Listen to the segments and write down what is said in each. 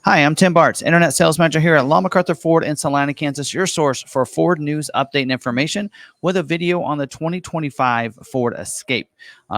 Hi, I'm Tim Bartz, Internet Sales Manager here at McArthur Ford in Salina, Kansas, your source for Ford news, update, and information with a video on the 2025 Ford Escape.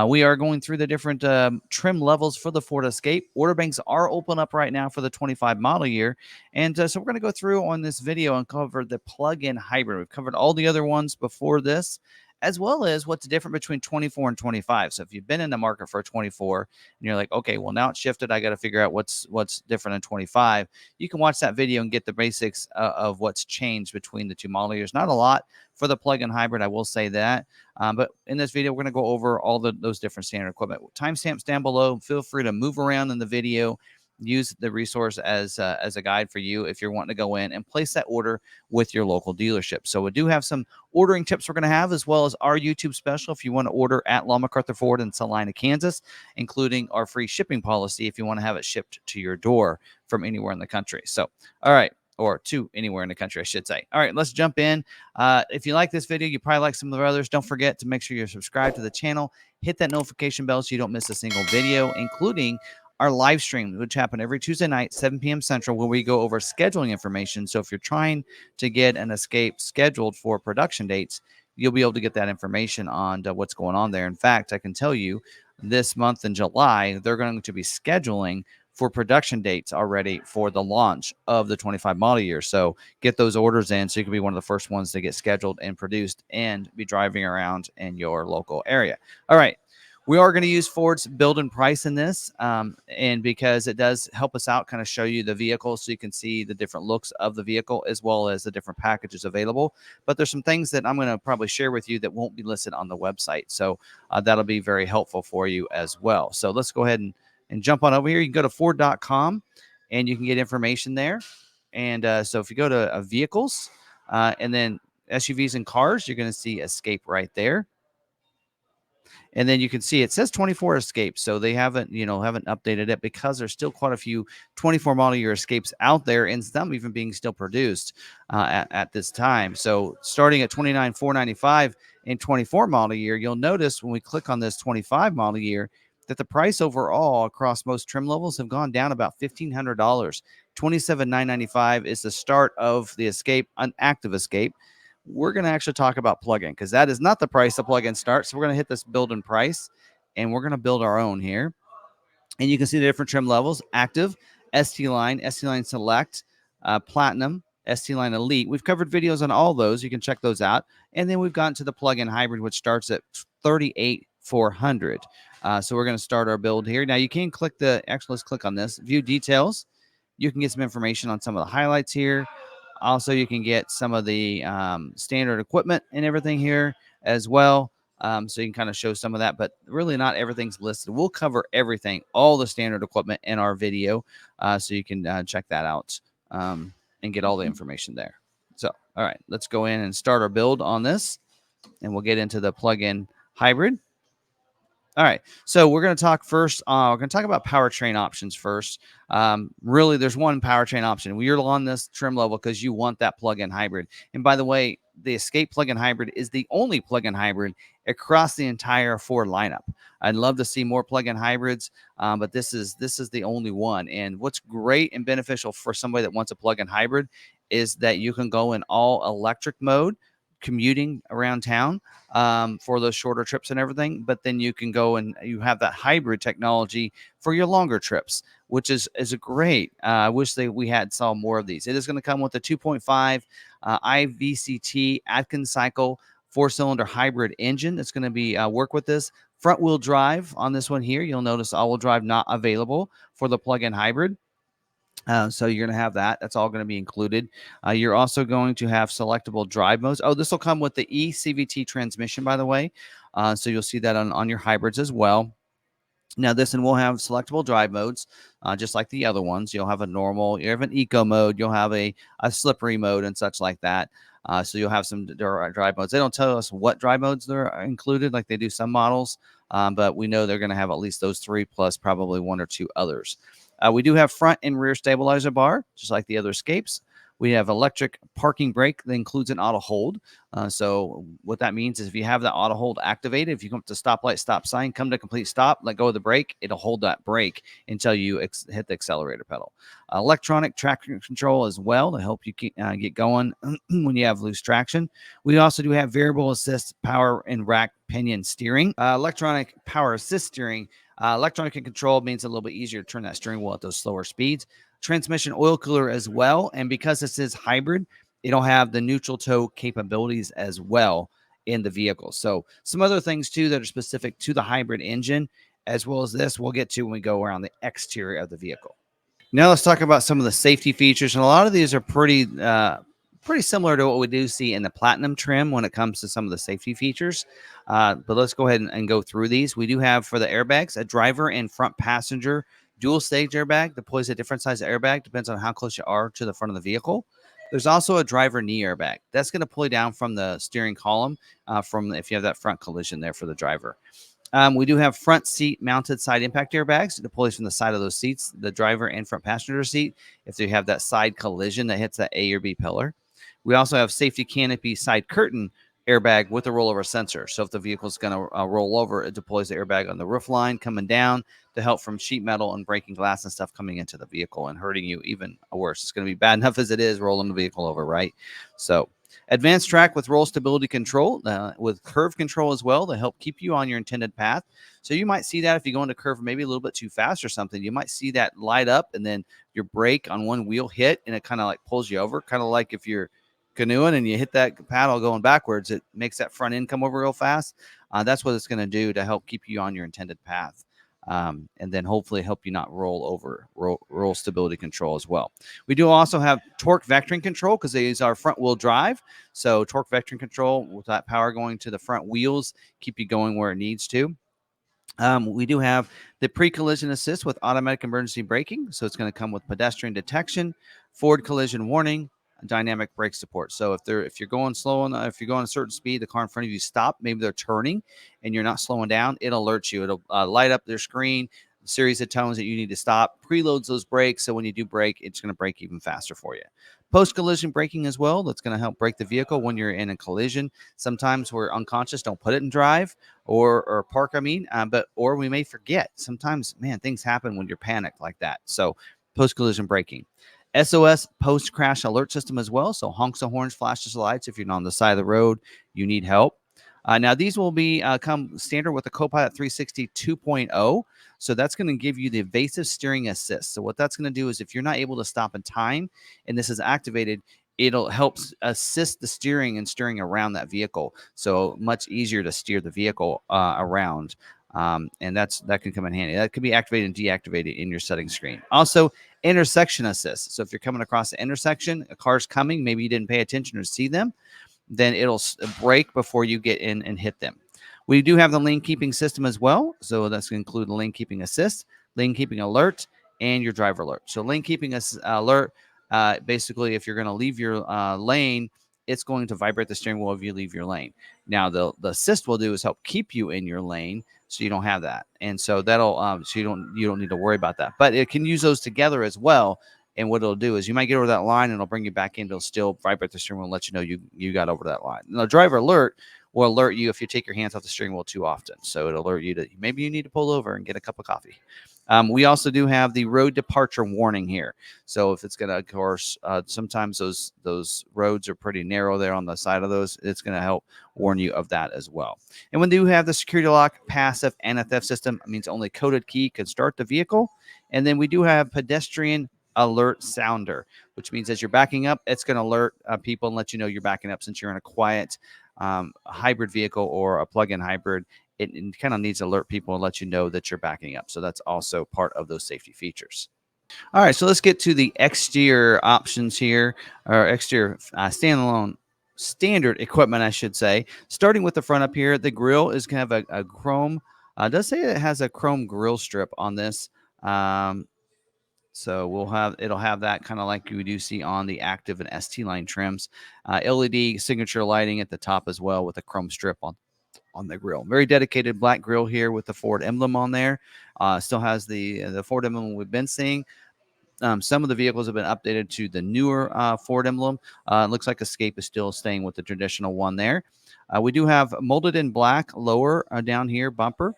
We are going through the different trim levels for the Ford Escape. Order banks are open up right now for the 25 model year. And so we're going to go through on this video and cover the plug-in hybrid. We've covered all the other ones before this, as well as what's different between 24 and 25. So if you've been in the market for 24 and you're like, okay, well now it's shifted, I got to figure out what's different in 25. You can watch that video and get the basics of what's changed between the two model years. Not a lot for the plug-in hybrid, I will say that. But in this video, we're going to go over all those different standard equipment. Timestamps down below. Feel free to move around in the video. Use the resource as a guide for you if you're wanting to go in and place that order with your local dealership. So we do have some ordering tips we're going to have, as well as our YouTube special if you want to order at McArthur Ford in Salina, Kansas, including our free shipping policy if you want to have it shipped to your door from anywhere in the country. So, all right. Or to anywhere in the country, I should say. All right, let's jump in. If you like this video, you probably like some of the others. Don't forget to make sure you're subscribed to the channel. Hit that notification bell so you don't miss a single video, including our live stream, which happen every Tuesday night, 7 p.m. Central, where we go over scheduling information. So if you're trying to get an Escape scheduled for production dates, you'll be able to get that information on what's going on there. In fact, I can tell you this month in July, they're going to be scheduling for production dates already for the launch of the 25 model year. So get those orders in so you can be one of the first ones to get scheduled and produced and be driving around in your local area. All right. We are going to use Ford's build and price in this, and because it does help us out, kind of show you the vehicle so you can see the different looks of the vehicle as well as the different packages available. But there's some things that I'm going to probably share with you that won't be listed on the website. So that'll be very helpful for you as well. So let's go ahead and jump on over here. You can go to Ford.com and you can get information there. And so if you go to vehicles and then SUVs and cars, you're going to see Escape right there. And then you can see it says 24 Escapes. So they haven't updated it because there's still quite a few 24 model year Escapes out there, and some even being still produced at this time. So starting at $29,495 in 24 model year, you'll notice when we click on this 25 model year that the price overall across most trim levels have gone down about $1,500. $27,995 is the start of the Escape, an active Escape. We're going to actually talk about plug-in because that is not the price the plug-in starts. So we're going to hit this build and price, and we're going to build our own here. And you can see the different trim levels: active, ST Line Select, Platinum, ST Line Elite. We've covered videos on all those. You can check those out. And then we've gotten to the plug-in hybrid, which starts at $38,400. So we're going to start our build here. Now you can click let's click on this, view details. You can get some information on some of the highlights here. Also, you can get some of the standard equipment and everything here as well. So you can kind of show some of that, but really not everything's listed. We'll cover everything, all the standard equipment in our video. So you can check that out and get all the information there. So, all right, let's go in and start our build on this, and we'll get into the plug-in hybrid. All right, so we're going to talk first. We're going to talk about powertrain options first. Really, there's one powertrain option. You're on this trim level because you want that plug-in hybrid. And by the way, the Escape plug-in hybrid is the only plug-in hybrid across the entire Ford lineup. I'd love to see more plug-in hybrids, but this is the only one. And what's great and beneficial for somebody that wants a plug-in hybrid is that you can go in all electric mode, commuting around town for those shorter trips and everything, but then you can go and you have that hybrid technology for your longer trips, which is a great. I wish we had saw more of these. It is going to come with a 2.5 IVCT Atkins cycle 4-cylinder hybrid engine. It's going to be work with this front wheel drive on this one here. You'll notice all-wheel drive not available for the plug-in hybrid. So you're going to have that. That's all going to be included. You're also going to have selectable drive modes. Oh, this will come with the eCVT transmission, by the way. So you'll see that on your hybrids as well. Now, this one will have selectable drive modes, just like the other ones. You'll have you have an eco mode, you'll have a slippery mode and such like that. So you'll have some drive modes. They don't tell us what drive modes they're included, like they do some models, but we know they're going to have at least those three plus probably one or two others. We do have front and rear stabilizer bar, just like the other Escapes. We have electric parking brake that includes an auto hold. So what that means is if you have that auto hold activated, if you come to stoplight, stop sign, come to complete stop, let go of the brake, it'll hold that brake until you hit the accelerator pedal. Electronic traction control as well to help you get going when you have loose traction. We also do have variable assist power and rack pinion steering. Electronic power assist steering. Electronic control means a little bit easier to turn that steering wheel at those slower speeds. Transmission oil cooler as well. And because this is hybrid, it'll have the neutral tow capabilities as well in the vehicle. So some other things too that are specific to the hybrid engine, as well as this, we'll get to when we go around the exterior of the vehicle. Now let's talk about some of the safety features, and a lot of these are pretty similar to what we do see in the platinum trim when it comes to some of the safety features. But let's go ahead and go through these. We do have for the airbags a driver and front passenger dual stage airbag deploys a different size airbag, depends on how close you are to the front of the vehicle. There's also a driver knee airbag that's going to pull you down from the steering column from if you have that front collision there for the driver. We do have front seat mounted side impact airbags. It deploys from the side of those seats, the driver and front passenger seat, if they have that side collision that hits that A or B pillar. We also have safety canopy side curtain airbag with a rollover sensor. So if the vehicle is going to roll over, it deploys the airbag on the roof line coming down to help from sheet metal and breaking glass and stuff coming into the vehicle and hurting you even worse. It's going to be bad enough as it is rolling the vehicle over, right? So advanced track with roll stability control, with curve control as well to help keep you on your intended path. So you might see that if you go into curve maybe a little bit too fast or something, you might see that light up and then your brake on one wheel hit and it kind of like pulls you over, kind of like if you're canoeing and you hit that paddle going backwards, it makes that front end come over real fast. That's what it's going to do to help keep you on your intended path. And then hopefully help you not roll over, roll stability control as well. We do also have torque vectoring control because they use our front wheel drive. So torque vectoring control with that power going to the front wheels, keep you going where it needs to. We do have the pre-collision assist with automatic emergency braking. So it's going to come with pedestrian detection, forward collision warning, dynamic brake support. So if you're going slow on, if you're going a certain speed, the car in front of you stop, maybe they're turning and you're not slowing down, it alerts you. It'll light up their screen, a series of tones that you need to stop, preloads those brakes. So when you do brake, it's going to brake even faster for you. Post-collision braking as well. That's going to help brake the vehicle when you're in a collision. Sometimes we're unconscious, don't put it in drive or park. Or we may forget. Sometimes, man, things happen when you're panicked like that. So post-collision braking. SOS post-crash alert system as well. So honks the horns, flashes the lights. If you're on the side of the road, you need help. Now, these will be come standard with the Copilot 360 2.0. So that's going to give you the evasive steering assist. So what that's going to do is if you're not able to stop in time and this is activated, it'll help assist the steering and steering around that vehicle. So much easier to steer the vehicle around. And that can come in handy. That can be activated and deactivated in your settings screen. Also, intersection assist. So if you're coming across the intersection, a car's coming, maybe you didn't pay attention or see them, then it'll brake before you get in and hit them. We do have the lane keeping system as well. So that's going to include the lane keeping assist, lane keeping alert, and your driver alert. So lane keeping alert, basically, if you're going to leave your lane, it's going to vibrate the steering wheel if you leave your lane. Now, the assist will do is help keep you in your lane, so you don't have that, and so that'll so you don't need to worry about that. But it can use those together as well. And what it'll do is you might get over that line and it'll bring you back in. It'll still vibrate the steering wheel and let you know you got over that line. Now, driver alert will alert you if you take your hands off the steering wheel too often. So it'll alert you to maybe you need to pull over and get a cup of coffee. We also do have the road departure warning here. So if it's going to, of course, sometimes those roads are pretty narrow there on the side of those. It's going to help warn you of that as well. And when you have the security lock, passive, and a theft system, it means only coded key can start the vehicle. And then we do have pedestrian alert sounder, which means as you're backing up, it's going to alert people and let you know you're backing up since you're in a quiet hybrid vehicle or a plug-in hybrid. It kind of needs to alert people and let you know that you're backing up. So that's also part of those safety features. All right, so let's get to the exterior options here, or exterior standalone standard equipment, I should say. Starting with the front up here, the grille is going to have a chrome. It does say it has a chrome grille strip on this. So it'll have that kind of like you do see on the Active and ST line trims. LED signature lighting at the top as well with a chrome strip on the grill. Very dedicated black grill here with the Ford emblem on there. Still has the Ford emblem we've been seeing. Some of the vehicles have been updated to the newer Ford emblem. It looks like Escape is still staying with the traditional one there. We do have molded in black lower down here bumper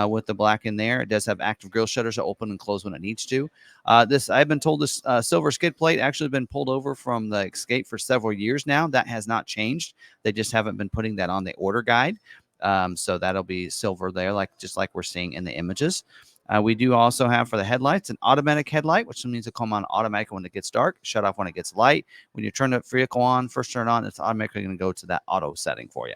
with the black in there. It does have active grille shutters that open and close when it needs to. I've been told this silver skid plate actually been pulled over from the Escape for several years now. That has not changed. They just haven't been putting that on the order guide. So that'll be silver there, just like we're seeing in the images. We do also have for the headlights an automatic headlight, which means it'll come on automatic when it gets dark, shut off when it gets light. When you turn the vehicle on, first turn it on, it's automatically going to go to that auto setting for you.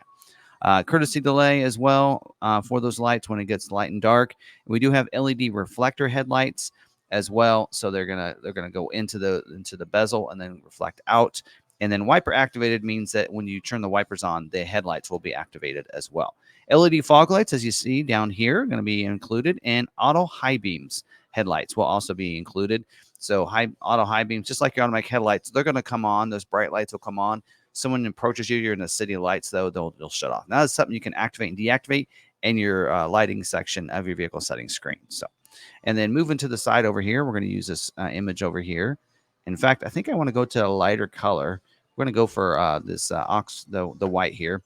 Courtesy delay as well for those lights when it gets light and dark. We do have LED reflector headlights as well, so they're gonna go into the bezel and then reflect out. And then wiper activated means that when you turn the wipers on, the headlights will be activated as well. LED fog lights, as you see down here, are going to be included, and auto high beams headlights will also be included. So auto high beams, just like your automatic headlights, they're going to come on. Those bright lights will come on. Someone approaches you, you're in the city lights, though, they'll shut off. Now, that's something you can activate and deactivate in your lighting section of your vehicle settings screen. So, and then moving to the side over here, we're going to use this image over here. In fact, I think I want to go to a lighter color. We're going to go for this the white here.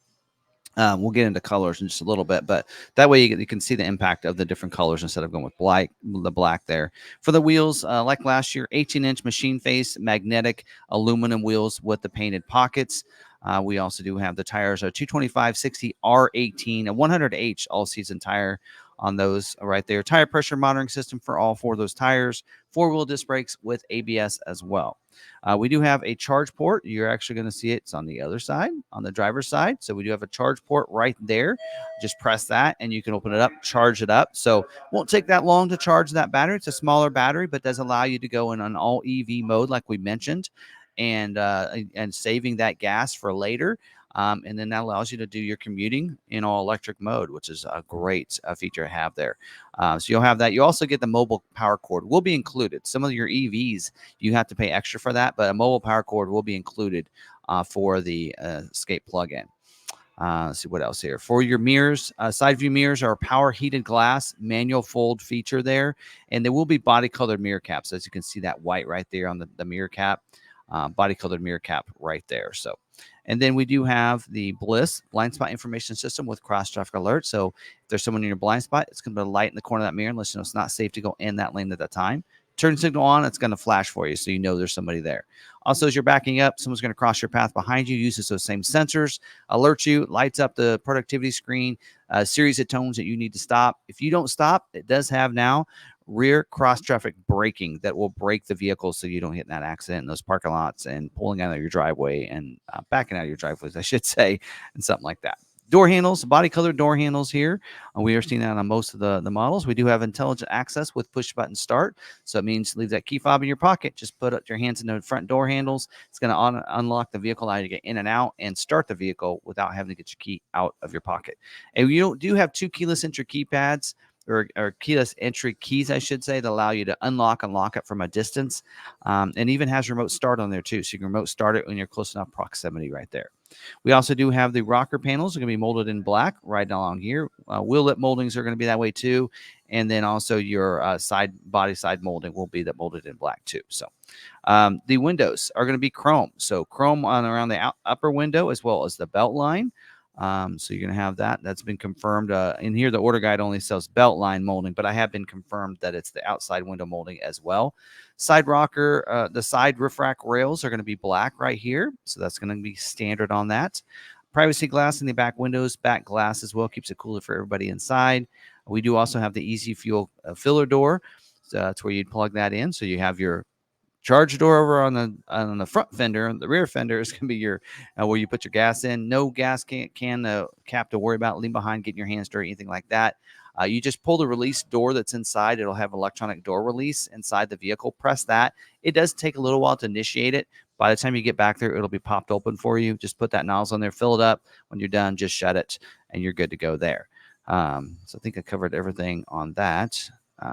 We'll get into colors in just a little bit, but that way you can see the impact of the different colors instead of going with the black there. For the wheels, like last year, 18-inch machine face magnetic aluminum wheels with the painted pockets. We also do have the tires, a 225/60 R18, a 100H all-season tire on those right there. Tire pressure monitoring system for all four of those tires. Four-wheel disc brakes with ABS as well. We do have a charge port. You're actually going to see it's on the other side, on the driver's side. So we do have a charge port right there. Just press that and you can open it up, charge it up. So won't take that long to charge that battery. It's a smaller battery, but does allow you to go in an all EV mode, like we mentioned, and saving that gas for later. And then that allows you to do your commuting in all electric mode, which is a great feature to have there. So you'll have that. You also get the mobile power cord will be included. Some of your EVs, you have to pay extra for that, but a mobile power cord will be included for the Escape plug-in. Let's see what else here. For your mirrors, side view mirrors are power heated glass, manual fold feature there, and there will be body colored mirror caps. As you can see that white right there on the mirror cap, body colored mirror cap right there. So, and then we do have the Bliss blind spot information system with cross traffic alert. So if there's someone in your blind spot, it's going to be a light in the corner of that mirror and let you know it's not safe to go in that lane at that time. Turn signal on, it's going to flash for you so you know there's somebody there. Also, as you're backing up, someone's going to cross your path behind you, uses those same sensors, alerts you, lights up the productivity screen, a series of tones that you need to stop. If you don't stop, it does have now rear cross traffic braking that will brake the vehicle so you don't hit in that accident in those parking lots and pulling out of your driveway and backing out of your driveways, I should say, and something like that. Door handles, body colored door handles here. We are seeing that on most of the models. We do have intelligent access with push button start. So it means leave that key fob in your pocket. Just put up your hands in the front door handles. It's going to unlock the vehicle, allow you to get in and out and start the vehicle without having to get your key out of your pocket. And you do have two keyless entry keypads or keyless entry keys, I should say, that allow you to unlock and lock it from a distance. And even has remote start on there too. So you can remote start it when you're close enough proximity right there. We also do have the rocker panels. They're going to be molded in black right along here. Wheel lip moldings are going to be that way too. And then also your body side molding will be molded in black too. So the windows are going to be chrome. So chrome around the upper window as well as the belt line. So you're going to have that. That's been confirmed. In here, the order guide only says belt line molding, but I have been confirmed that it's the outside window molding as well. Side rocker, the side roof rack rails are going to be black right here. So that's going to be standard on that. Privacy glass in the back windows, back glass as well, keeps it cooler for everybody inside. We do also have the easy fuel filler door. So that's where you'd plug that in. So you have your charge door over on the front fender. The rear fender is going to be your where you put your gas in. No gas can cap to worry about, leave behind, getting your hands dirty, anything like that. You just pull the release door that's inside. It'll have electronic door release inside the vehicle. Press that. It does take a little while to initiate it. By the time you get back there, it'll be popped open for you. Just put that nozzle in there, fill it up. When you're done, just shut it, and you're good to go there. So I think I covered everything on that.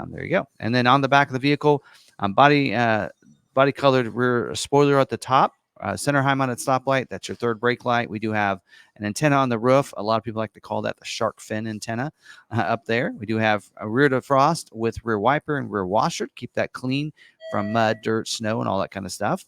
There you go. And then on the back of the vehicle, body colored rear spoiler at the top. center high mounted stoplight. That's your third brake light. We do have an antenna on the roof. A lot of people like to call that the shark fin antenna up there. We do have a rear defrost with rear wiper and rear washer to keep that clean from mud, dirt, snow, and all that kind of stuff.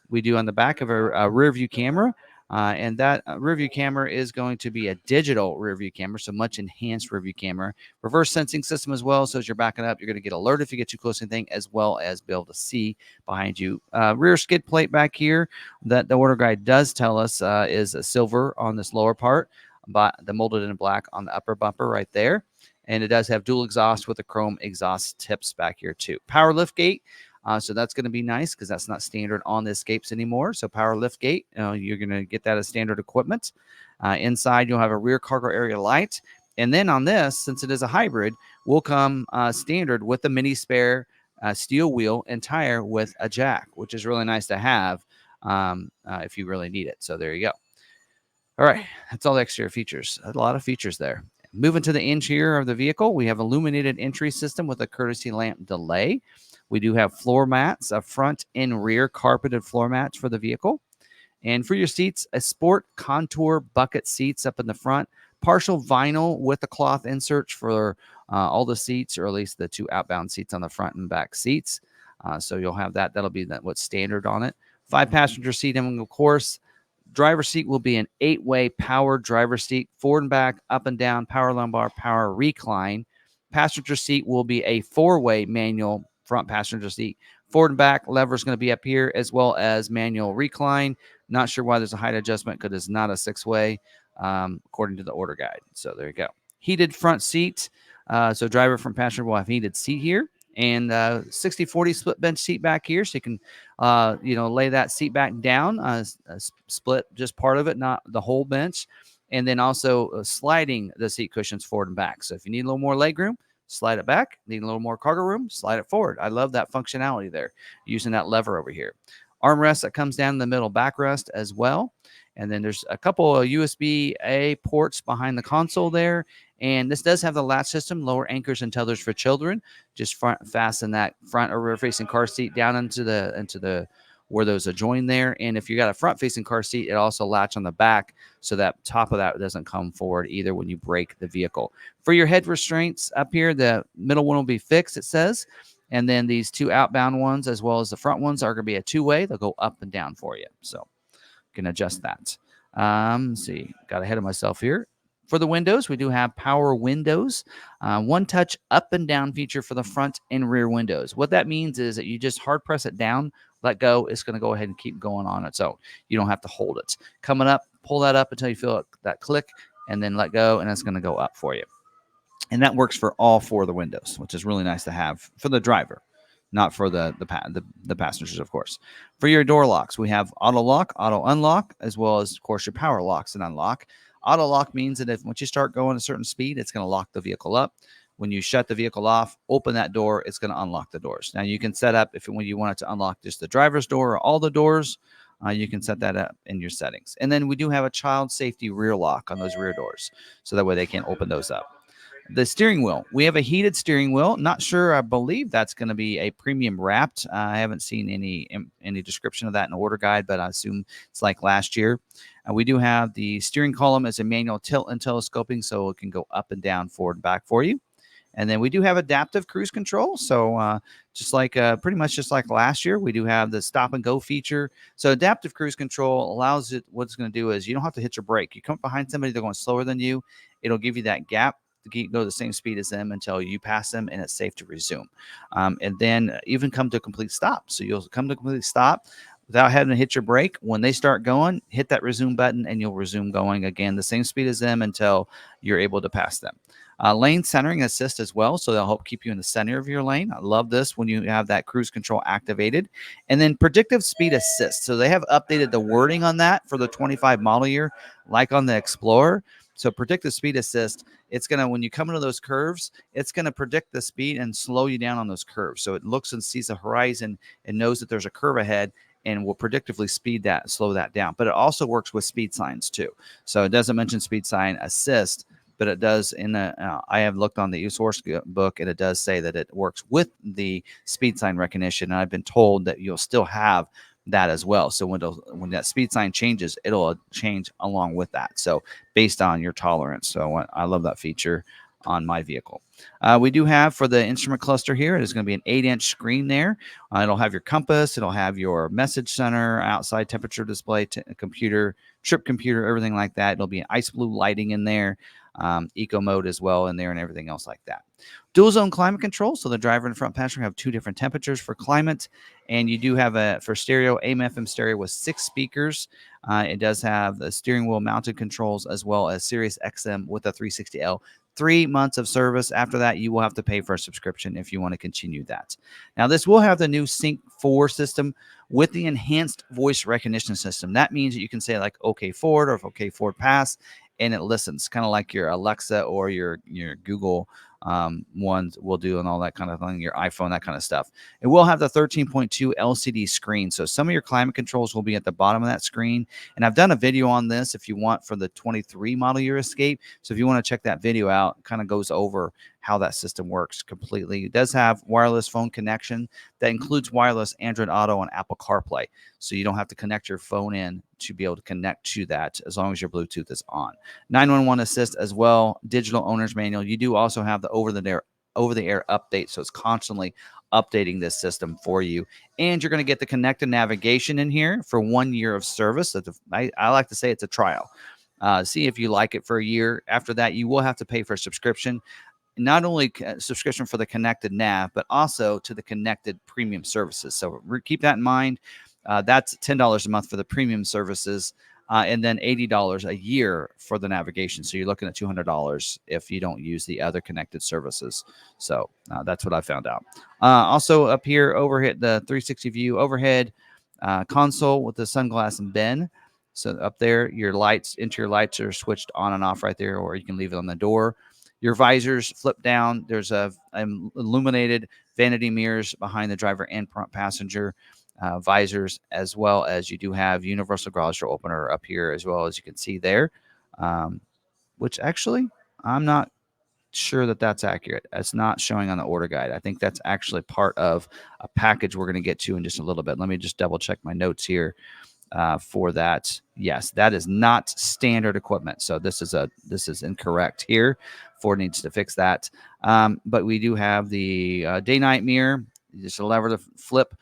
We do on the back of a rear view camera, and that rear view camera is going to be a digital rear view camera, so much enhanced rear view camera. Reverse sensing system as well, so as you're backing up, you're going to get alert if you get too close to anything, as well as be able to see behind you. Rear skid plate back here that the order guide does tell us is a silver on this lower part, but the molded in black on the upper bumper right there. And it does have dual exhaust with the chrome exhaust tips back here too. Power lift gate. So that's going to be nice because that's not standard on the Escapes anymore. So power lift gate, you're going to get that as standard equipment. Inside, you'll have a rear cargo area light. And then on this, since it is a hybrid, will come standard with the mini spare steel wheel and tire with a jack, which is really nice to have if you really need it. So there you go. All right, that's all the exterior features. A lot of features there. Moving to the interior of the vehicle, we have illuminated entry system with a courtesy lamp delay. We do have floor mats, a front and rear carpeted floor mats for the vehicle. And for your seats, a sport contour bucket seats up in the front, partial vinyl with a cloth insert for all the seats, or at least the two outbound seats on the front and back seats. So you'll have that. That'll be what's standard on it. 5-passenger seat, and of course, driver seat will be an 8-way power driver seat, forward and back, up and down, power lumbar, power recline. Passenger seat will be a 4-way manual front passenger seat. Forward and back lever is going to be up here, as well as manual recline. Not sure why there's a height adjustment because it's not a 6-way, according to the order guide. So there you go. Heated front seat. So driver from passenger will have heated seat here. And 60-40 split bench seat back here, so you can lay that seat back down, split just part of it, not the whole bench. And then also sliding the seat cushions forward and back. So if you need a little more leg room, slide it back. Need a little more cargo room, slide it forward. I love that functionality there, using that lever over here. Armrest that comes down in the middle, backrest as well. And then there's a couple of USB-A ports behind the console there. And this does have the latch system, lower anchors and tethers for children. Just fasten that front or rear-facing car seat down into the where those adjoin there. And if you got a front-facing car seat, it also latch on the back so that top of that doesn't come forward either when you brake the vehicle. For your head restraints up here, the middle one will be fixed, it says. And then these two outbound ones, as well as the front ones, are going to be a 2-way. They'll go up and down for you. So you can adjust that. Let's see, got ahead of myself here. For the windows, we do have power windows, one-touch up and down feature for the front and rear windows. What that means is that you just hard press it down, let go. It's going to go ahead and keep going on its own. You don't have to hold it. Coming up, pull that up until you feel that click, and then let go, and it's going to go up for you. And that works for all 4 of the windows, which is really nice to have for the driver, not for the passengers, of course. For your door locks, we have auto lock, auto unlock, as well as, of course, your power locks and unlock. Auto lock means that once you start going a certain speed, it's going to lock the vehicle up. When you shut the vehicle off, open that door, it's going to unlock the doors. Now you can set up when you want it to unlock just the driver's door or all the doors, you can set that up in your settings. And then we do have a child safety rear lock on those rear doors, so that way they can't open those up. The steering wheel, we have a heated steering wheel. Not sure. I believe that's going to be a premium wrapped. I haven't seen any description of that in the order guide, but I assume it's like last year. We do have the steering column as a manual tilt and telescoping, so it can go up and down, forward and back for you. And then we do have adaptive cruise control. So just like pretty much just like last year, we do have the stop and go feature. So adaptive cruise control allows it. What it's going to do is you don't have to hit your brake. You come up behind somebody, they're going slower than you. It'll give you that gap to go the same speed as them until you pass them, and it's safe to resume. And then even come to a complete stop. So you'll come to a complete stop without having to hit your brake. When they start going, hit that resume button, and you'll resume going again the same speed as them until you're able to pass them. Lane centering assist as well, so they'll help keep you in the center of your lane. I love this when you have that cruise control activated. And then predictive speed assist. So they have updated the wording on that for the 25 model year, like on the Explorer. So predictive speed assist, it's going to, when you come into those curves, it's going to predict the speed and slow you down on those curves. So it looks and sees the horizon and knows that there's a curve ahead and will predictively slow that down. But it also works with speed signs too. So it doesn't mention speed sign assist, but it does I have looked on the source book, and it does say that it works with the speed sign recognition. And I've been told that you'll still have that as well. So when that speed sign changes, it'll change along with that. So based on your tolerance. So I love that feature on my vehicle. We do have for the instrument cluster here, it is going to be an 8-inch screen there. It'll have your compass, it'll have your message center, outside temperature display, computer, trip computer, everything like that. It'll be an ice blue lighting in there, eco mode as well in there, and everything else like that. Dual zone climate control, so the driver and front passenger have 2 different temperatures for climate, and you do have a for stereo AM/FM stereo with 6 speakers. It does have the steering wheel mounted controls as well as Sirius XM with a 360L. 3 months of service. After that, you will have to pay for a subscription if you want to continue that. Now, this will have the new Sync 4 system with the enhanced voice recognition system. That means that you can say like "Okay Ford" or "Okay Ford Pass," and it listens, kind of like your Alexa or your Google ones will do, and all that kind of thing, your iPhone, that kind of stuff. It will have the 13.2 LCD screen, so some of your climate controls will be at the bottom of that screen. And I've done a video on this if you want for the 23 model year Escape. So if you want to check that video out, it kind of goes over how that system works completely. It does have wireless phone connection that includes wireless Android Auto and Apple CarPlay. So you don't have to connect your phone in to be able to connect to that as long as your Bluetooth is on. 911 assist as well, digital owner's manual. You do also have the over-the-air update, so it's constantly updating this system for you. And you're going to get the connected navigation in here for 1 year of service. I like to say it's a trial. See if you like it for a year. After that, you will have to pay for a subscription. Not only subscription for the connected nav, but also to the connected premium services. So keep that in mind. That's $10 a month for the premium services, and then $80 a year for the navigation. So you're looking at $200 if you don't use the other connected services. So that's what I found out. Also up here, overhead, the 360 view overhead console with the sunglass and bin. So up there, your interior lights are switched on and off right there, or you can leave it on the door. Your visors flip down. There's a illuminated vanity mirrors behind the driver and front passenger visors, as well as you do have universal garage door opener up here, as well as you can see there, which actually I'm not sure that that's accurate. It's not showing on the order guide. I think that's actually part of a package we're going to get to in just a little bit. Let me just double check my notes here for that. Yes, that is not standard equipment. So this is incorrect here. Ford needs to fix that. But we do have the day-night mirror. Just a lever to flip.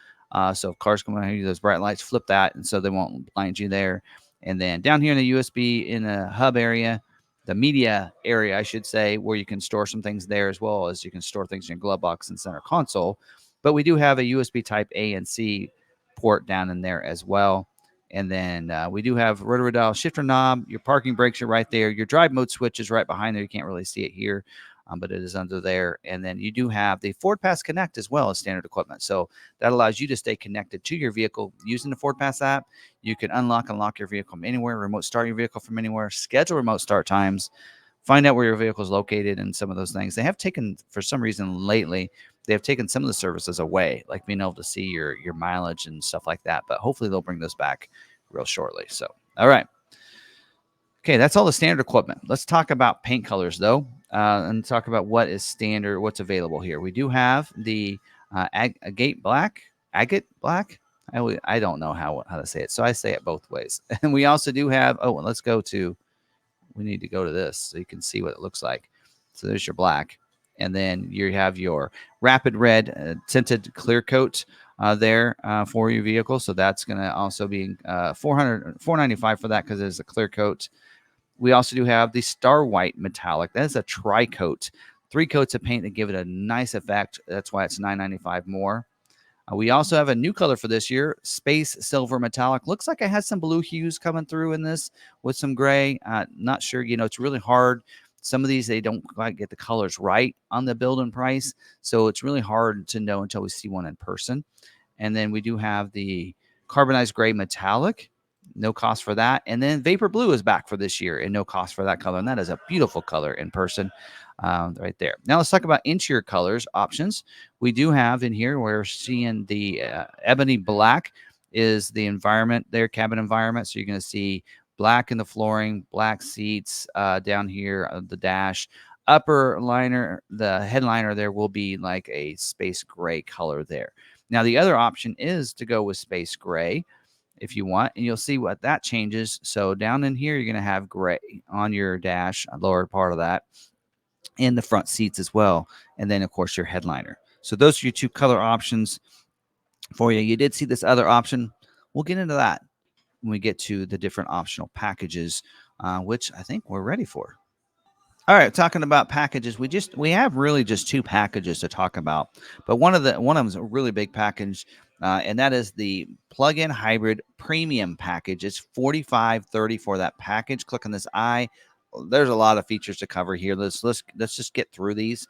So if cars come behind you, those bright lights, flip that, and so they won't blind you there. And then down here in the USB in the hub area, the media area, I should say, where you can store some things there, as well as you can store things in your glove box and center console. But we do have a USB type A and C port down in there as well. And then we do have rotary dial shifter knob. Your parking brakes are right there. Your drive mode switch is right behind there. You can't really see it here, but it is under there. And then you do have the Ford Pass Connect as well as standard equipment. So that allows you to stay connected to your vehicle using the Ford Pass app. You can unlock and lock your vehicle from anywhere, remote start your vehicle from anywhere, schedule remote start times, find out where your vehicle is located, and some of those things. They have taken, for some reason lately, they have taken some of the services away, like being able to see your mileage and stuff like that. But hopefully they'll bring those back real shortly. So, all right. Okay, that's all the standard equipment. Let's talk about paint colors, though, and talk about what is standard, what's available here. We do have the agate black. I don't know how to say it, so I say it both ways. And we also do have, let's go to, we need to go to this so you can see what it looks like. So there's your black. And then you have your rapid red tinted clear coat there for your vehicle. So that's going to also be $495 for that because it's a clear coat. We also do have the Star White Metallic. That is a tri-coat. 3 coats of paint that give it a nice effect. That's why it's $995 more. We also have a new color for this year, Space Silver Metallic. Looks like it has some blue hues coming through in this with some gray. Not sure. It's really hard. Some of these, they don't quite get the colors right on the build and price. So it's really hard to know until we see one in person. And then we do have the Carbonized Gray Metallic. No cost for that. And then Vapor Blue is back for this year and no cost for that color. And that is a beautiful color in person right there. Now let's talk about interior colors options. We do have in here, we're seeing the ebony black is the environment there, cabin environment. So you're going to see black in the flooring, black seats down here, the dash. Upper liner, the headliner there will be like a space gray color there. Now, the other option is to go with space gray if you want, and you'll see what that changes. So down in here, you're going to have gray on your dash, lower part of that, in the front seats as well. And then, of course, your headliner. So those are your two color options for you. You did see this other option. We'll get into that when we get to the different optional packages, which I think we're ready for. All right, talking about packages, we have really just two packages to talk about, but one of them is a really big package, and that is the plug-in hybrid premium package. It's 4530 for that package. Click on this eye. There's a lot of features to cover here. Let's just get through these.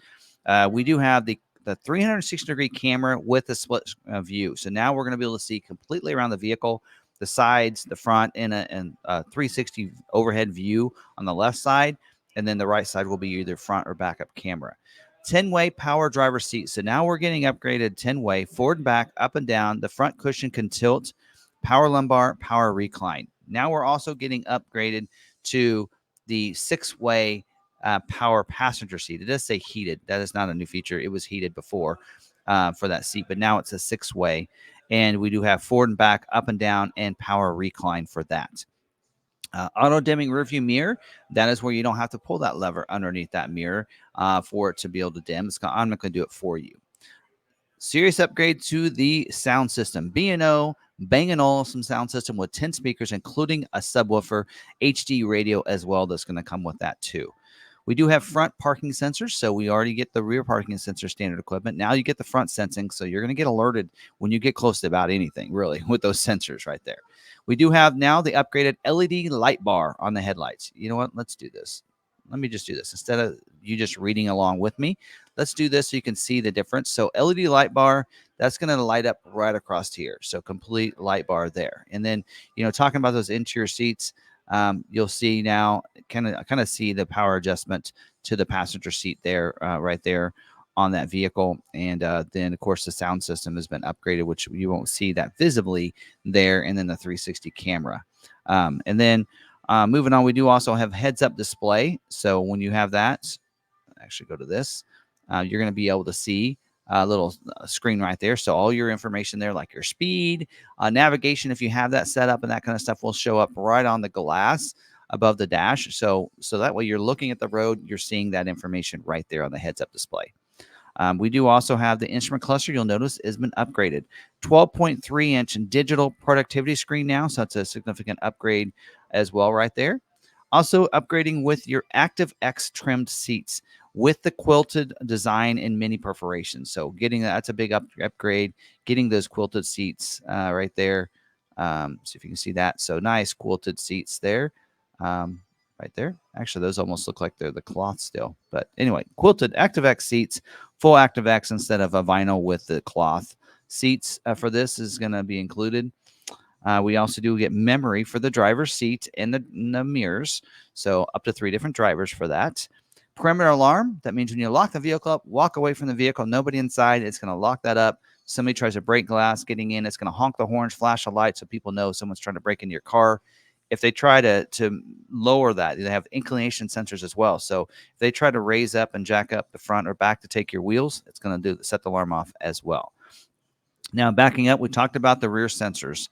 We do have the 360-degree camera with a split view. So now we're going to be able to see completely around the vehicle, the sides, the front, and a 360 overhead view on the left side. And then the right side will be either front or backup camera. 10-way power driver seat. So now we're getting upgraded 10-way, forward and back, up and down. The front cushion can tilt, power lumbar, power recline. Now we're also getting upgraded to the 6-way power passenger seat. It does say heated. That is not a new feature. It was heated before for that seat, but now it's a 6-way. And we do have forward and back, up and down, and power recline for that. Auto dimming rearview mirror. That is where you don't have to pull that lever underneath that mirror for it to be able to dim. It's going to automatically do it for you. Serious upgrade to the sound system. B&O Bang & Olufsen sound system with 10 speakers, including a subwoofer, HD radio as well. That's going to come with that too. We do have front parking sensors, so we already get the rear parking sensor standard equipment. Now you get the front sensing, so you're going to get alerted when you get close to about anything, really, with those sensors right there. We do have now the upgraded LED light bar on the headlights. You know what? Let's do this. Let me just do this. Instead of you just reading along with me, let's do this so you can see the difference. So LED light bar, that's going to light up right across here. So complete light bar there. And then, talking about those interior seats, you'll see now kind of see the power adjustment to the passenger seat there, right there on that vehicle. And then, of course, the sound system has been upgraded, which you won't see that visibly there. And then the 360 camera. And then moving on, we do also have heads-up display. So when you have that, actually go to this, you're going to be able to see a little screen right there. So all your information there, like your speed, navigation, if you have that set up and that kind of stuff, will show up right on the glass above the dash. So that way you're looking at the road, you're seeing that information right there on the heads-up display. We do also have the instrument cluster. You'll notice has been upgraded. 12.3-inch digital productivity screen now, so that's a significant upgrade as well right there. Also upgrading with your ActiveX trimmed seats with the quilted design and mini perforations. So that's a big upgrade, getting those quilted seats right there. See if you can see that. So nice quilted seats there. Right there. Actually, those almost look like they're the cloth still. But anyway, quilted ActiveX seats, full ActiveX instead of a vinyl with the cloth seats for this is going to be included. We also do get memory for the driver's seat and the mirrors. So up to 3 different drivers for that. Perimeter alarm. That means when you lock the vehicle up, walk away from the vehicle, nobody inside. It's going to lock that up. Somebody tries to break glass getting in. It's going to honk the horns, flash a light so people know someone's trying to break into your car. If they try to lower that, they have inclination sensors as well. So if they try to raise up and jack up the front or back to take your wheels, it's going to set the alarm off as well. Now, backing up, we talked about the rear sensors.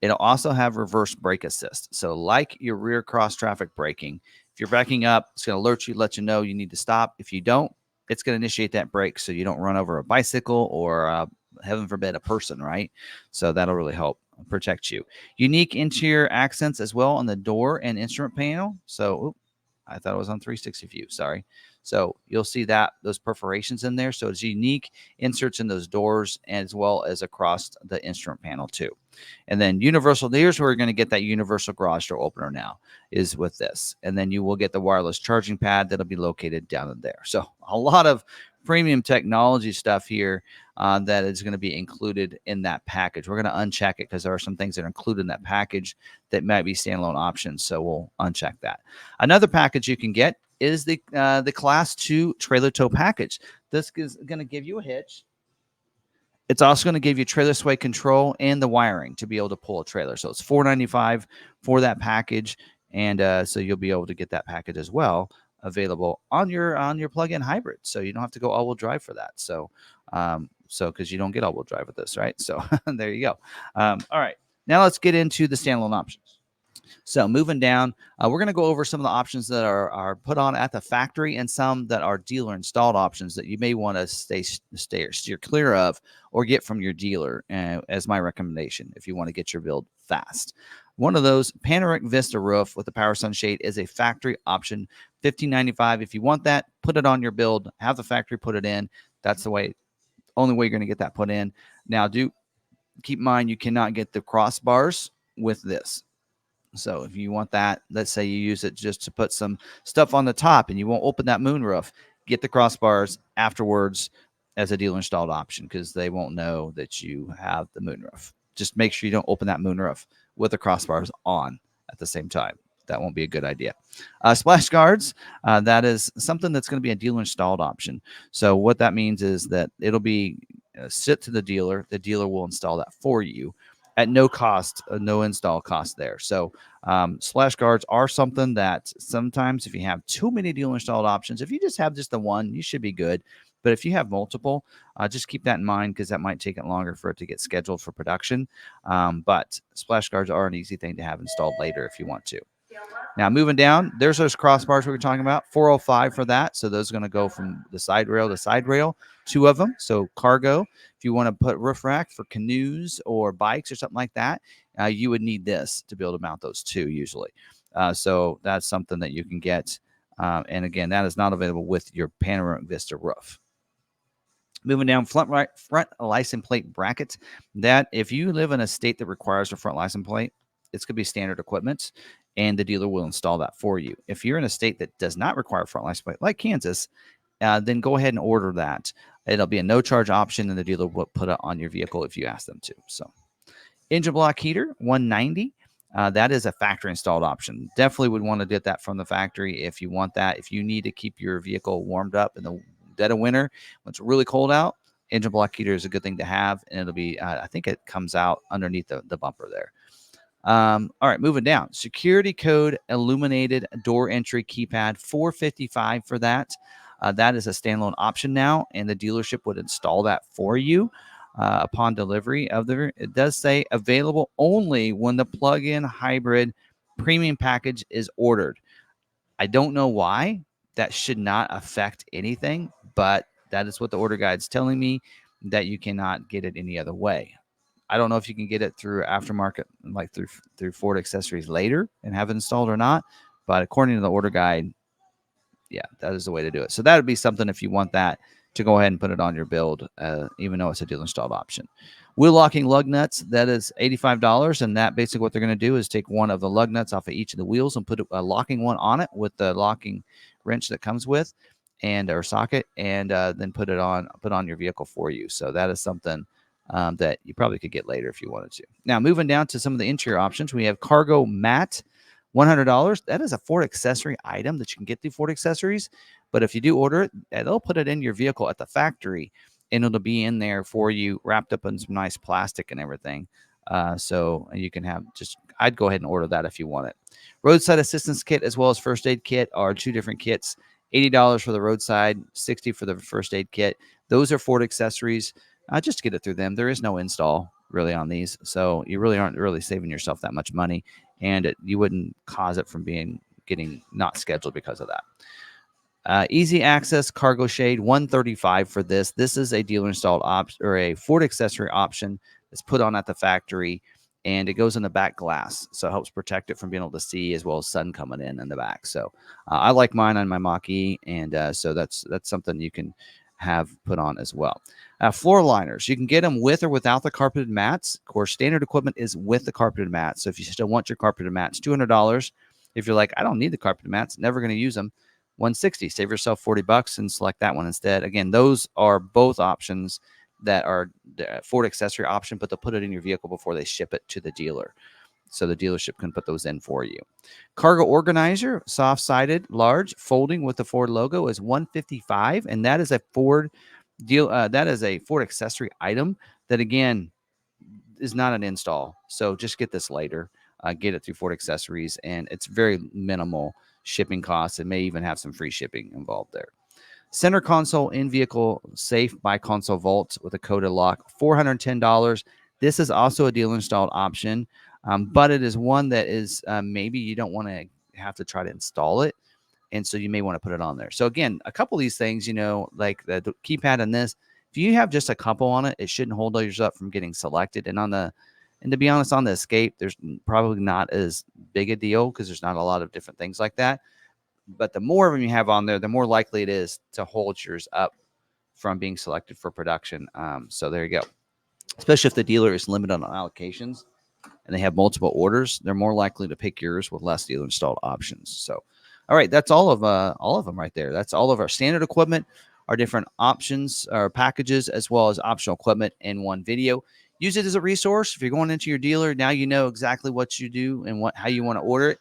It'll also have reverse brake assist. So like your rear cross traffic braking, if you're backing up, it's going to alert you, let you know you need to stop. If you don't, it's going to initiate that brake so you don't run over a bicycle or, heaven forbid, a person, right? So that'll really help protect you. Unique interior accents as well on the door and instrument panel. So I thought it was on 360 view. Sorry. So you'll see that those perforations in there. So it's unique inserts in those doors as well as across the instrument panel too. And then universal, here's where we're going to get that universal garage door opener now is with this. And then you will get the wireless charging pad that'll be located down in there. So a lot of premium technology stuff here that is going to be included in that package. We're going to uncheck it because there are some things that are included in that package that might be standalone options. So we'll uncheck that. Another package you can get is the Class 2 trailer tow package. This is going to give you a hitch. It's also going to give you trailer sway control and the wiring to be able to pull a trailer. So it's $495 for that package, and so you'll be able to get that package as well available on your plug-in hybrid. So you don't have to go all-wheel drive for that. So So because you don't get all-wheel drive with this, right? So there you go. All right, now let's get into the standalone options. So moving down, we're going to go over some of the options that are put on at the factory and some that are dealer installed options that you may want to steer clear of or get from your dealer as my recommendation if you want to get your build fast. One of those, panoramic Vista roof with the power sunshade, is a factory option, $15.95. If you want that, put it on your build, have the factory put it in. That's the only way you're going to get that put in. Now, do keep in mind you cannot get the crossbars with this. So if you want that, let's say you use it just to put some stuff on the top and you won't open that moonroof, get the crossbars afterwards as a dealer installed option because they won't know that you have the moonroof. Just make sure you don't open that moonroof with the crossbars on at the same time. That won't be a good idea. Splash guards, that is something that's going to be a dealer installed option. So what that means is that it'll be sit to the dealer. The dealer will install that for you at no cost, no install cost there. So splash guards are something that sometimes if you have too many dealer installed options, if you just have just the one, you should be good. But if you have multiple, just keep that in mind because that might take it longer for it to get scheduled for production. But splash guards are an easy thing to have installed later if you want to. Now, moving down, there's those crossbars we were talking about, 405 for that. So those are going to go from the side rail to side rail, 2 of them. So cargo, if you want to put roof rack for canoes or bikes or something like that, you would need this to be able to mount those 2 usually. So that's something that you can get. And again, that is not available with your panoramic Vista roof. Moving down, front license plate brackets. That if you live in a state that requires a front license plate, it's going to be standard equipment, and the dealer will install that for you. If you're in a state that does not require a front license plate, like Kansas, then go ahead and order that. It'll be a no-charge option, and the dealer will put it on your vehicle if you ask them to. So, engine block heater, $190. That is a factory installed option. Definitely would want to get that from the factory if you want that. If you need to keep your vehicle warmed up in the dead of winter when it's really cold out, engine block heater is a good thing to have, and it'll be I think it comes out underneath the bumper there. All right, moving down, security code illuminated door entry keypad, $455 for that. That is a standalone option now, and the dealership would install that for you upon delivery of it does say available only when the plug-in hybrid premium package is ordered. I don't know why. That should not affect anything, but that is what the order guide's telling me, that you cannot get it any other way. I don't know if you can get it through aftermarket, like through Ford Accessories later and have it installed or not. But according to the order guide, yeah, that is the way to do it. So that would be something if you want that to go ahead and put it on your build, even though it's a dealer installed option. Wheel locking lug nuts, that is $85. And that basically what they're going to do is take one of the lug nuts off of each of the wheels and put a locking one on it with the locking wrench that comes with or socket, and then put on your vehicle for you. So that is something that you probably could get later if you wanted to. Now, moving down to some of the interior options, we have cargo mat, $100. That is a Ford accessory item that you can get through Ford Accessories. But if you do order it, they'll put it in your vehicle at the factory, and it'll be in there for you, wrapped up in some nice plastic and everything. So you can I'd go ahead and order that if you want it. Roadside assistance kit as well as first aid kit are 2 different kits. $80 for the roadside, $60 for the first aid kit. Those are Ford Accessories. Just get it through them. There is no install really on these, so you really aren't really saving yourself that much money, and you wouldn't cause it from getting not scheduled because of that. Easy access cargo shade, $135 for this. This is a dealer installed option or a Ford accessory option that's put on at the factory, and it goes in the back glass, so it helps protect it from being able to see as well as sun coming in the back. So I like mine on my Mach-E, and so that's something you can have put on as well. Floor liners, you can get them with or without the carpeted mats. Of course, standard equipment is with the carpeted mats. So if you still want your carpeted mats, $200. If you're like, I don't need the carpeted mats, never going to use them, $160. Save yourself $40 and select that one instead. Again, those are both options that are the Ford accessory option, but they'll put it in your vehicle before they ship it to the dealer. So the dealership can put those in for you. Cargo organizer, soft-sided, large, folding with the Ford logo is $155, and that is a Ford deal. That is a Ford accessory item that, again, is not an install. So just get this later. Get it through Ford Accessories, and it's very minimal shipping costs. It may even have some free shipping involved there. Center console in vehicle safe by console vault with a coded lock, $410. This is also a dealer installed option, but it is one that is maybe you don't want to have to try to install it. And so you may want to put it on there. So again, a couple of these things, like the keypad and this, if you have just a couple on it, it shouldn't hold yours up from getting selected. And to be honest, on the Escape, there's probably not as big a deal because there's not a lot of different things like that. But the more of them you have on there, the more likely it is to hold yours up from being selected for production. So there you go. Especially if the dealer is limited on allocations and they have multiple orders, they're more likely to pick yours with less dealer installed options. So, all right, that's all of them right there. That's all of our standard equipment, our different options or packages, as well as optional equipment in one video. Use it as a resource. If you're going into your dealer, now you know exactly what you do and how you want to order it.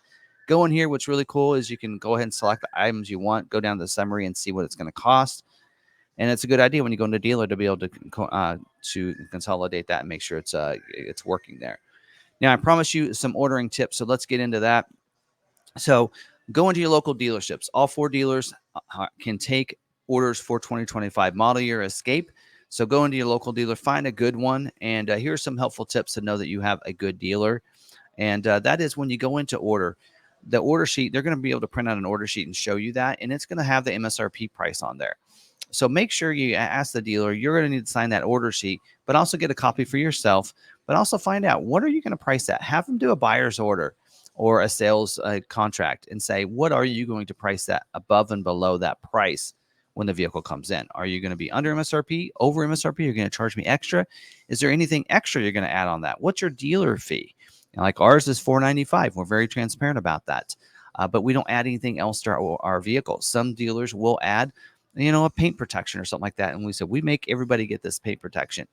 Go in here. What's really cool is you can go ahead and select the items you want, go down to the summary and see what it's going to cost. And it's a good idea when you go into the dealer to be able to consolidate that and make sure it's working there. Now, I promise you some ordering tips, so let's get into that. So go into your local dealerships. All 4 dealers can take orders for 2025 model year Escape. So go into your local dealer, find a good one, and here are some helpful tips to know that you have a good dealer. And that is when you go into order, the order sheet, they're going to be able to print out an order sheet and show you that, and it's going to have the MSRP price on there. So make sure you ask the dealer, you're going to need to sign that order sheet, but also get a copy for yourself, but also find out what are you going to price that? Have them do a buyer's order or a sales contract and say, what are you going to price that above and below that price when the vehicle comes in? Are you going to be under MSRP, over MSRP? You're going to charge me extra? Is there anything extra you're going to add on that? What's your dealer fee? Like ours is $495. We're very transparent about that. But we don't add anything else to our vehicles. Some dealers will add, a paint protection or something like that. And we said, we make everybody get this paint protection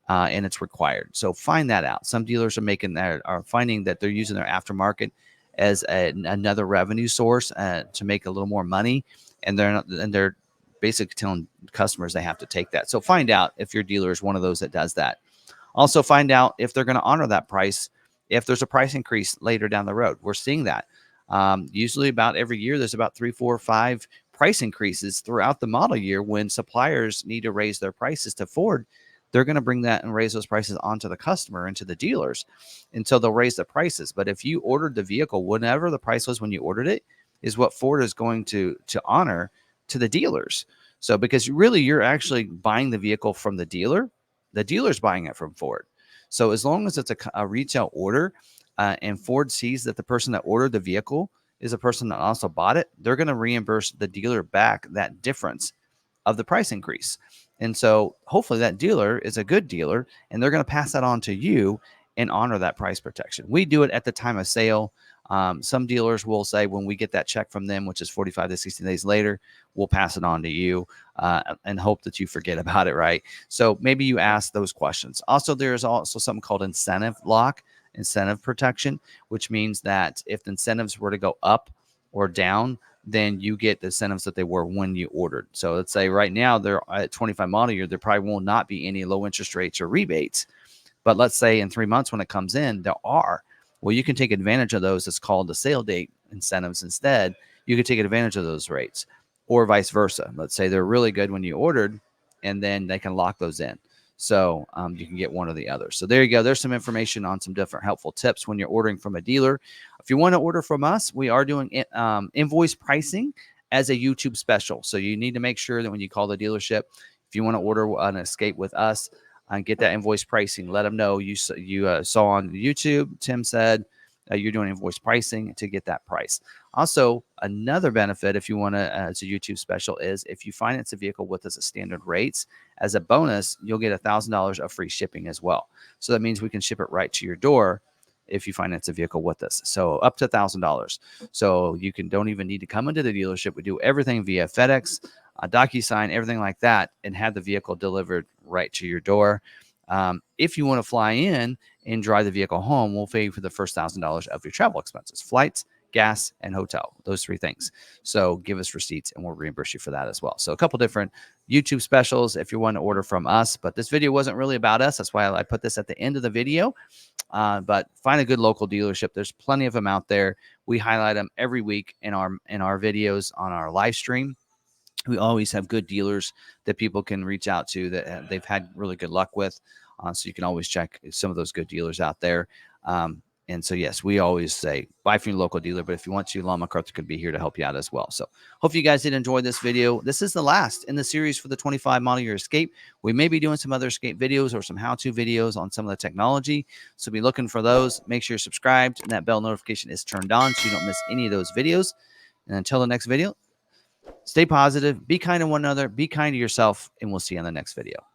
and it's required. So find that out. Some dealers are finding that they're using their aftermarket as another revenue source to make a little more money. And they're basically telling customers they have to take that. So find out if your dealer is one of those that does that. Also find out if they're going to honor that price. If there's a price increase later down the road, we're seeing that. Usually about every year, there's about 3, 4, 5 price increases throughout the model year when suppliers need to raise their prices to Ford. They're going to bring that and raise those prices onto the customer and to the dealers until they'll raise the prices. But if you ordered the vehicle, whatever the price was when you ordered it, is what Ford is going to honor to the dealers. So because really you're actually buying the vehicle from the dealer's buying it from Ford. So as long as it's a retail order and Ford sees that the person that ordered the vehicle is a person that also bought it, they're going to reimburse the dealer back that difference of the price increase. And so hopefully that dealer is a good dealer and they're going to pass that on to you and honor that price protection. We do it at the time of sale. Some dealers will say when we get that check from them, which is 45 to 60 days later, we'll pass it on to you and hope that you forget about it, right? So maybe you ask those questions. Also, there's also something called incentive lock, incentive protection, which means that if the incentives were to go up or down, then you get the incentives that they were when you ordered. So let's say right now they're at 25 model year, there probably will not be any low interest rates or rebates. But let's say in 3 months when it comes in, there are. Well, you can take advantage of those. It's called the sale date incentives instead. You can take advantage of those rates or vice versa. Let's say they're really good when you ordered and then they can lock those in. So you can get one or the other. So there you go. There's some information on some different helpful tips when you're ordering from a dealer. If you want to order from us, we are doing invoice pricing as a YouTube special. So you need to make sure that when you call the dealership, if you want to order an Escape with us, and get that invoice pricing. Let them know you saw on YouTube. Tim said you're doing invoice pricing to get that price. Also, another benefit if you want to, as a YouTube special, is if you finance a vehicle with us at standard rates, as a bonus, you'll get $1,000 of free shipping as well. So that means we can ship it right to your door if you finance a vehicle with us. So up to $1,000. So you don't even need to come into the dealership. We do everything via FedEx, DocuSign, everything like that, and have the vehicle delivered right to your door. If you want to fly in and drive the vehicle home, we'll pay you for the first $1,000 of your travel expenses, flights, gas, and hotel, those 3 things. So give us receipts and we'll reimburse you for that as well. So a couple different YouTube specials if you want to order from us, but this video wasn't really about us. That's why I put this at the end of the video. But find a good local dealership. There's plenty of them out there. We highlight them every week in our videos on our live stream. We always have good dealers that people can reach out to that they've had really good luck with. So you can always check some of those good dealers out there. And so, yes, we always say buy from your local dealer. But if you want to, Lon McArthur could be here to help you out as well. So hope you guys did enjoy this video. This is the last in the series for the 25 model year Escape. We may be doing some other Escape videos or some how-to videos on some of the technology. So be looking for those. Make sure you're subscribed and that bell notification is turned on so you don't miss any of those videos. And until the next video, stay positive, be kind to one another, be kind to yourself, and we'll see you on the next video.